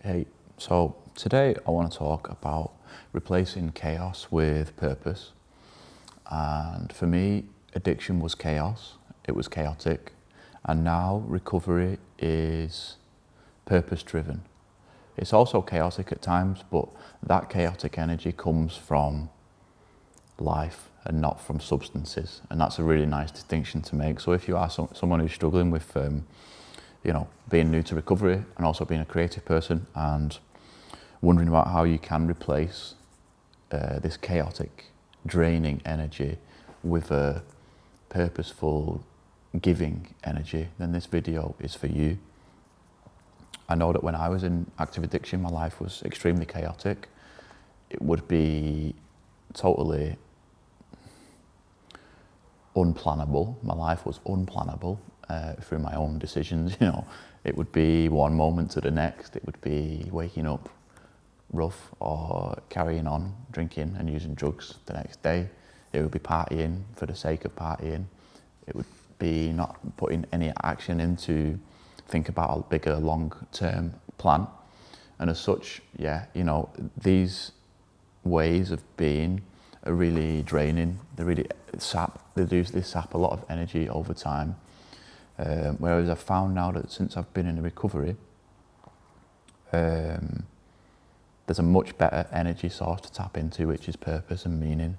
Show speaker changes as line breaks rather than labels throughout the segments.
Hey, so today I want to talk about replacing chaos with purpose. And for me, addiction was chaos, it was chaotic. And now recovery is purpose driven. It's also chaotic at times, but that chaotic energy comes from life and not from substances. And that's a really nice distinction to make. So if you are someone who's struggling with being new to recovery and also being a creative person and wondering about how you can replace this chaotic, draining energy with a purposeful, giving energy, then this video is for you. I know that when I was in active addiction, my life was extremely chaotic. It would be totally unplannable. My life was unplannable through my own decisions. It would be one moment to the next. It would be waking up rough or carrying on drinking and using drugs the next day. It would be partying for the sake of partying. It would be not putting any action in to think about a bigger long-term plan. And as such, these ways of being are really draining. They sap a lot of energy over time. Whereas I've found now that since I've been in recovery, there's a much better energy source to tap into, which is purpose and meaning.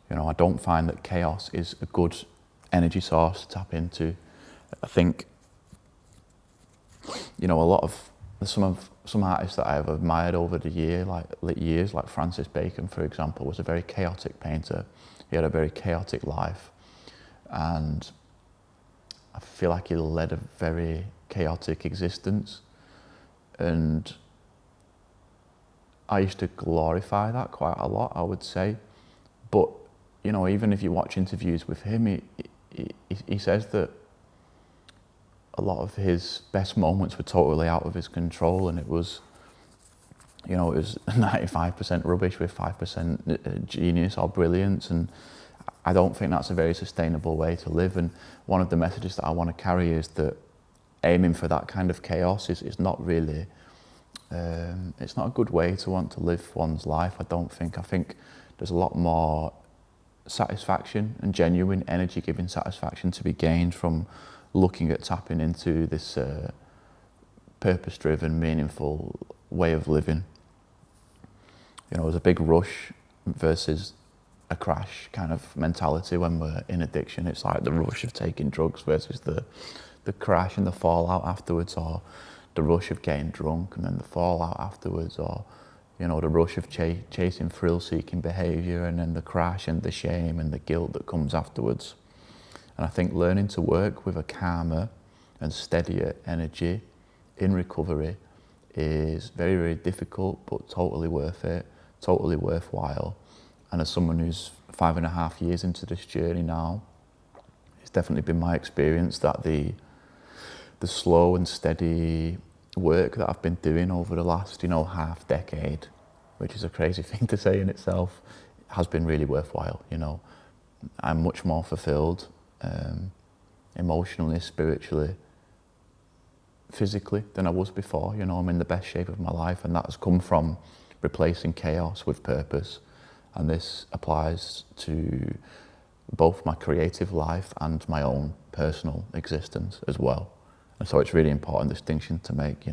I don't find that chaos is a good energy source to tap into. I think, some artists that I have admired over the years, like Francis Bacon, for example, was a very chaotic painter. He had a very chaotic life, and I feel like he led a very chaotic existence. And I used to glorify that quite a lot, I would say. But, even if you watch interviews with him, he says that a lot of his best moments were totally out of his control, and it was 95% rubbish with 5% genius or brilliance. And I don't think that's a very sustainable way to live. And one of the messages that I want to carry is that aiming for that kind of chaos is not really, it's not a good way to want to live one's life, I don't think. I think there's a lot more satisfaction and genuine energy-giving satisfaction to be gained from looking at tapping into this purpose-driven, meaningful way of living. There's a big rush versus a crash kind of mentality when we're in addiction. It's like the rush of taking drugs versus the crash and the fallout afterwards, or the rush of getting drunk and then the fallout afterwards, or the rush of chasing thrill-seeking behaviour and then the crash and the shame and the guilt that comes afterwards. And I think learning to work with a calmer and steadier energy in recovery is very, very difficult, but totally worth it, totally worthwhile. And as someone who's 5.5 years into this journey now, it's definitely been my experience that the slow and steady work that I've been doing over the last, half decade, which is a crazy thing to say in itself, has been really worthwhile. I'm much more fulfilled, emotionally, spiritually, physically than I was before. I'm in the best shape of my life, and that has come from replacing chaos with purpose. And this applies to both my creative life and my own personal existence as well. And so it's really important distinction to make,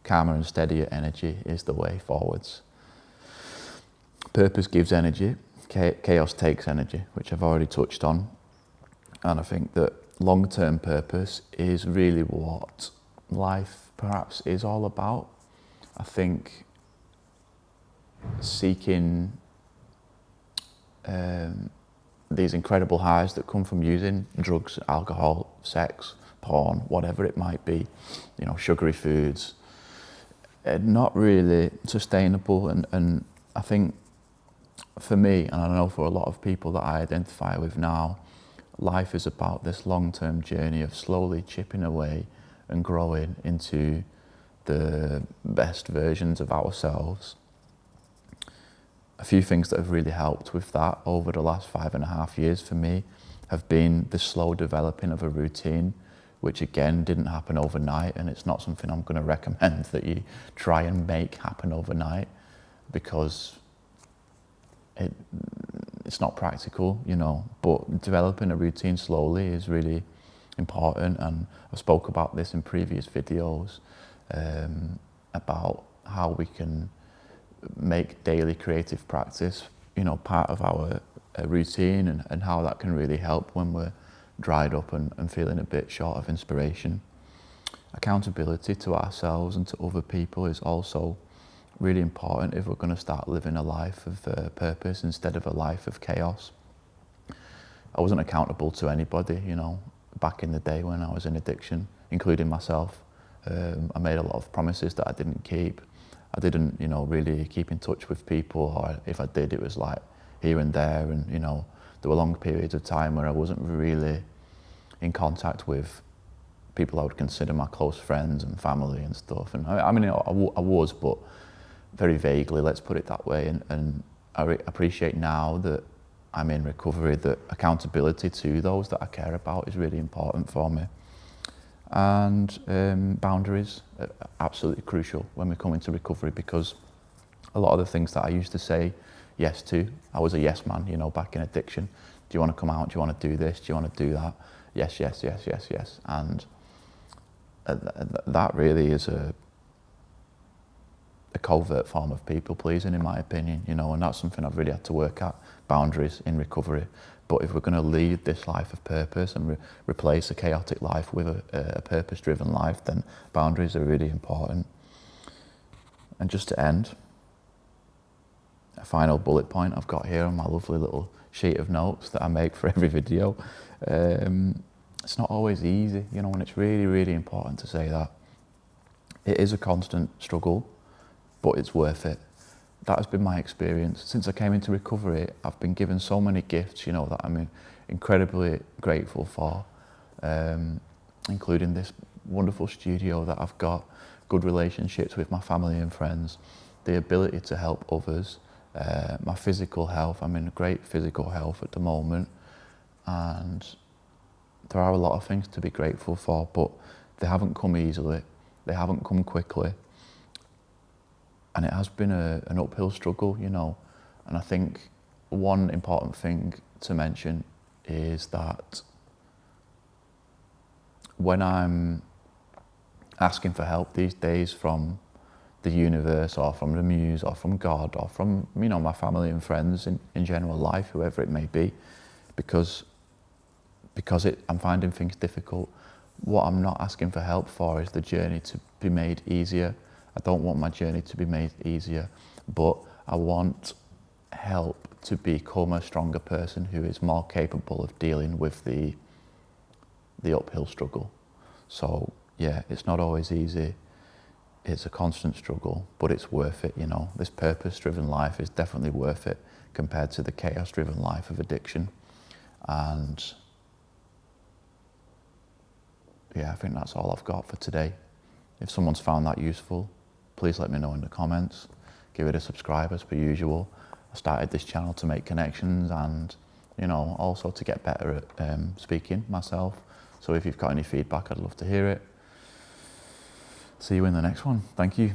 calmer and steadier energy is the way forwards. Purpose gives energy, chaos takes energy, which I've already touched on. And I think that long-term purpose is really what life perhaps is all about. I think seeking these incredible highs that come from using drugs, alcohol, sex, porn, whatever it might be, sugary foods, not really sustainable. And I think for me, and I know for a lot of people that I identify with now, life is about this long-term journey of slowly chipping away and growing into the best versions of ourselves. A few things that have really helped with that over the last 5.5 years for me have been the slow developing of a routine, which again didn't happen overnight, and it's not something I'm going to recommend that you try and make happen overnight, because it's not practical, you know. But developing a routine slowly is really important, and I spoke about this in previous videos, about how we can make daily creative practice, you know, part of our routine, and how that can really help when we're dried up and feeling a bit short of inspiration. Accountability to ourselves and to other people is also really important if we're going to start living a life of purpose instead of a life of chaos. I wasn't accountable to anybody, you know, back in the day when I was in addiction, including myself. I made a lot of promises that I didn't keep. I didn't, you know, really keep in touch with people, or if I did, it was like here and there, and, you know, there were long periods of time where I wasn't really in contact with people I would consider my close friends and family and stuff. And I mean, I was, but very vaguely, let's put it that way. And I appreciate now that I'm in recovery that accountability to those that I care about is really important for me. And boundaries are absolutely crucial when we come into recovery, because a lot of the things that I used to say yes to, I was a yes man, you know, back in addiction. Do you want to come out? Do you want to do this? Do you want to do that? Yes, yes, yes, yes, yes. And that really is a covert form of people pleasing, in my opinion, you know, and that's something I've really had to work at, boundaries in recovery. But if we're going to lead this life of purpose and replace a chaotic life with a purpose-driven life, then boundaries are really important. And just to end, a final bullet point I've got here on my lovely little sheet of notes that I make for every video. It's not always easy, you know, and it's really, really important to say that. It is a constant struggle, but it's worth it. That has been my experience. Since I came into recovery, I've been given so many gifts, you know, that I'm incredibly grateful for, including this wonderful studio that I've got, good relationships with my family and friends, the ability to help others, my physical health. I'm in great physical health at the moment, and there are a lot of things to be grateful for, but they haven't come easily, they haven't come quickly. And it has been an uphill struggle, you know. And I think one important thing to mention is that when I'm asking for help these days from the universe, or from the muse, or from God, or from, you know, my family and friends in general life, whoever it may be, because I'm finding things difficult, what I'm not asking for help for is the journey to be made easier. I don't want my journey to be made easier, but I want help to become a stronger person who is more capable of dealing with the uphill struggle. So yeah, it's not always easy. It's a constant struggle, but it's worth it, you know. This purpose-driven life is definitely worth it compared to the chaos-driven life of addiction. And yeah, I think that's all I've got for today. If someone's found that useful, please let me know in the comments. Give it a subscribe as per usual. I started this channel to make connections and, you know, also to get better at speaking myself. So if you've got any feedback, I'd love to hear it. See you in the next one. Thank you.